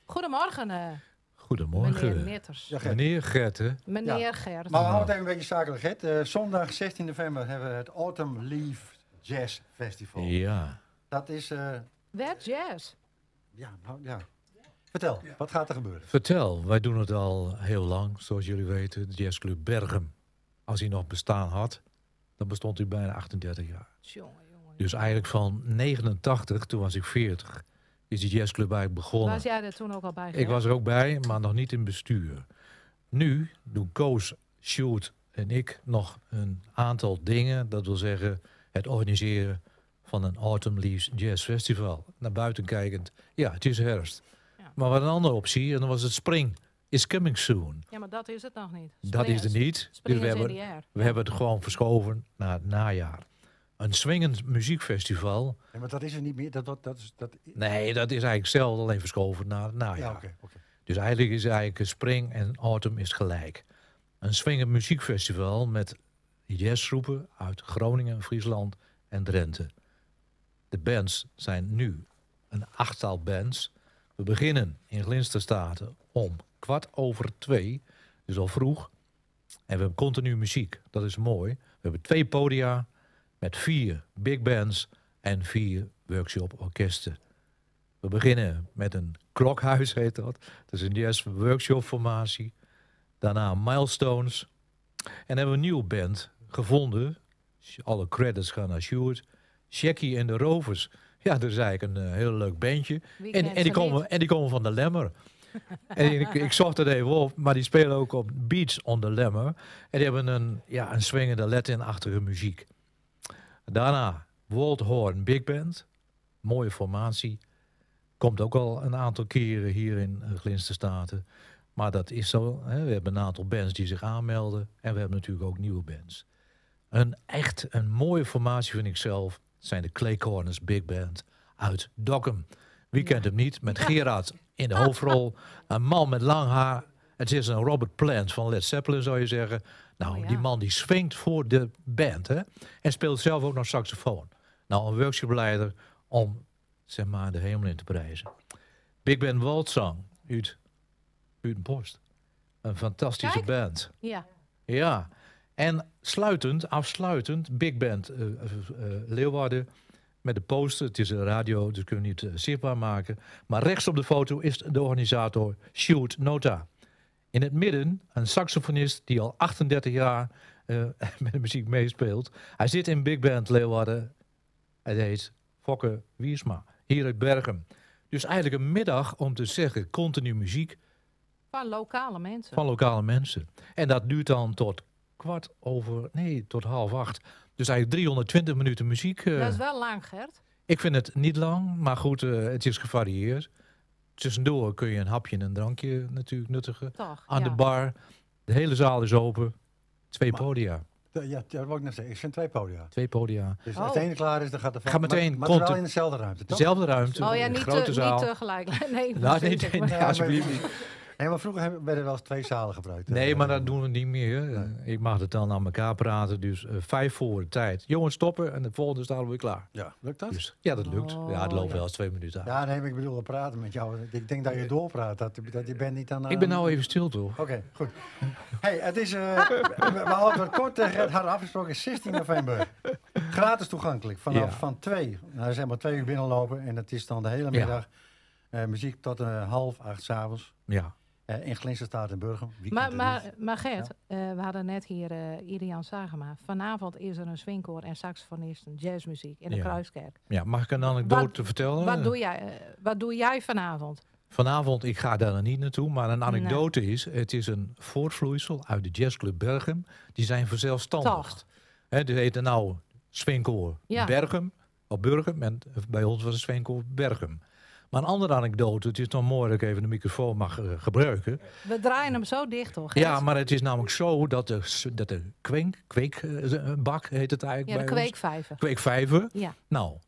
Goedemorgen, Goedemorgen. meneer Nitters. Ja, Gert. Meneer Gert, hè? Meneer Gert. Maar we houden het even een beetje zakelijk, Gert. Zondag 16 november hebben we het Autumn Leaf Jazz Festival. Ja. Dat is... Werd jazz. ja. Vertel, wat gaat er gebeuren? Vertel, wij doen het al heel lang, zoals jullie weten. De Jazzclub Berchem. Als hij nog bestaan had, dan bestond hij bijna 38 jaar. Jongen. Dus eigenlijk van 89, toen was ik 40, is die jazzclub eigenlijk begonnen. Was jij er toen ook al bij? Ik was er ook bij, maar nog niet in bestuur. Nu doen Koos, Sjoerd en ik nog een aantal dingen. Dat wil zeggen het organiseren van een Autumn Leaves Jazz Festival. Naar buiten kijkend, ja, het is herfst. Ja. Maar wat een andere optie, en dan was het spring. Is coming soon. Ja, maar dat is het nog niet. Dat is er niet. Spring Dus is in the air. we hebben het gewoon verschoven naar het najaar. Een swingend muziekfestival. Ja, maar dat is er niet meer. Nee, dat is eigenlijk hetzelfde, alleen verschoven naar het najaar. Ja, oké. Dus eigenlijk is spring en autumn is gelijk. Een swingend muziekfestival met jazzgroepen uit Groningen, Friesland en Drenthe. De bands zijn nu een 8-tal bands. We beginnen in Glinsterstaten om 2:15, dus al vroeg. En we hebben continu muziek, dat is mooi. We hebben 2 podia met 4 big bands en 4 workshop-orkesten. We beginnen met een klokhuis, heet dat. Dat is een jazz workshop formatie. Daarna Milestones. En hebben we een nieuwe band gevonden. Alle credits gaan naar Sjoerd. Jackie en de Rovers. Ja, dat is eigenlijk een heel leuk bandje. En die komen van de Lemmer. En ik zocht het even op, maar die spelen ook op Beats on the Lemmer. En die hebben een swingende Latin-achtige muziek. Daarna Walt Horn Big Band. Mooie formatie. Komt ook al een aantal keren hier in Glinsterstaten. Maar dat is zo. Hè. We hebben een aantal bands die zich aanmelden. En we hebben natuurlijk ook nieuwe bands. Een mooie formatie vind ik zelf. Zijn de Clay Corners Big Band uit Dokkum. Wie kent hem niet? Met Gerard in de hoofdrol. Een man met lang haar. Het is een Robert Plant van Led Zeppelin, zou je zeggen. Nou, die man die swingt voor de band. Hè? En speelt zelf ook nog saxofoon. Nou, een workshopleider om, zeg maar, de hemel in te prijzen. Big Band Waltzang uit Uitenpost. Een fantastische band. Ja. Ja. En afsluitend, Big Band Leeuwarden. Met de poster, het is een radio, dus kunnen we niet zichtbaar maken. Maar rechts op de foto is de organisator Sjoerd Nota. In het midden een saxofonist die al 38 jaar met de muziek meespeelt. Hij zit in Big Band Leeuwarden. Hij heet Fokke Wiersma, hier uit Berchem. Dus eigenlijk een middag om te zeggen, continu muziek. Van lokale mensen. Van lokale mensen. En dat duurt dan tot 7:15. Dus eigenlijk 320 minuten muziek. Dat is wel lang, Gert. Ik vind het niet lang, maar goed, het is gevarieerd. Tussendoor kun je een hapje en een drankje natuurlijk nuttigen. Toch, Aan de bar. De hele zaal is open. 2 podia. Ja, dat wil ik net zeggen. Ik vind 2 podia. 2 podia. Dus als de ene klaar is, dan gaat de Ga meteen. Maar wel in dezelfde ruimte, toch? Dezelfde ruimte. Oh ja, een niet grote zaal. tegelijk. Nee, Nee, alsjeblieft niet. Nee, maar vroeger werden wel eens 2 zalen gebruikt. Nee, maar dat doen we niet meer. Nee. Ik mag het dan aan elkaar praten. Dus 5 voor de tijd. Jongens, stoppen en de volgende staan we weer klaar. Ja, lukt dat? Dus, ja, dat lukt. Ja, het loopt wel eens 2 minuten aan. Ja, nee, maar ik bedoel, we praten met jou. Ik denk dat je doorpraat. Dat je bent niet aan... Ik ben nou even stil, toch? Oké, goed. Hey, het is... we hadden het kort hadden afgesproken 16 november. Gratis toegankelijk. Vanaf van 2. Nou, zeg maar 2 uur binnenlopen. En het is dan de hele middag muziek tot 7:30 's avonds. Ja. In Glinsterstaat in Burgum. Maar Gert, we hadden net hier Irian Sagema. Vanavond is er een swingkoor en saxofonist, jazzmuziek in de Kruiskerk. Ja, mag ik een anekdote vertellen? Wat doe jij vanavond? Vanavond, ik ga daar niet naartoe, maar een anekdote is... Het is een voortvloeisel uit de jazzclub Berchem. Die zijn verzelfstandigd. Die heten nou swingkoor Berchem, of Burgum. En bij ons was het swingkoor Berchem. Maar een andere anekdote, het is nog mooi dat ik even de microfoon mag gebruiken. We draaien hem zo dicht, toch? Ja, maar het is namelijk zo dat de kweekbak heet het eigenlijk bij kweekvijver. Kweekvijver. Ja. Nou,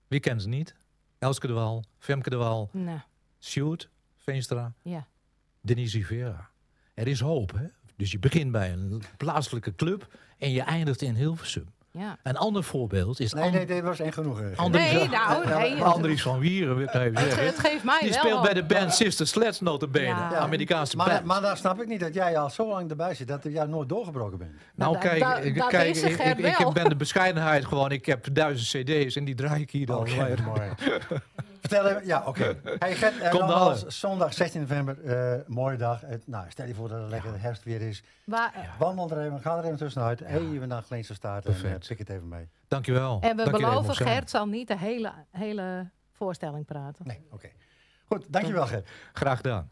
wie kent ze niet? Elske de Wal, Femke de Wal, Sjoerd Veenstra, Denise Rivera. Er is hoop, hè? Dus je begint bij een plaatselijke club en je eindigt in Hilversum. Ja. Een ander voorbeeld is... Nee, dit was één genoeg. Andries van Wieren, wil ik even zeggen. Het geeft mij Die wel speelt bij de hoop. band Sister Sledge notabene. Ja. Amerikaanse band. Maar dan snap ik niet dat jij al zo lang erbij zit, dat jij nooit doorgebroken bent. Nou, Dat kijk, is Gert ik wel. ben de bescheidenheid gewoon. Ik heb 1000 cd's en die draai ik hier dan. Oké, mooi. Vertel even, ja, oké. Hey Gert, Komt nogmaals, alles. zondag 16 november, mooie dag. Stel je voor dat het lekker herfst weer is. Wandel er even, ga er even tussenuit. Even naar Gleense Staat en pik het even mee. Dankjewel. En we Dank je dat je beloven, mocht zijn. Gert zal niet de hele voorstelling praten. Nee, oké. Goed, dankjewel Gert. Graag gedaan.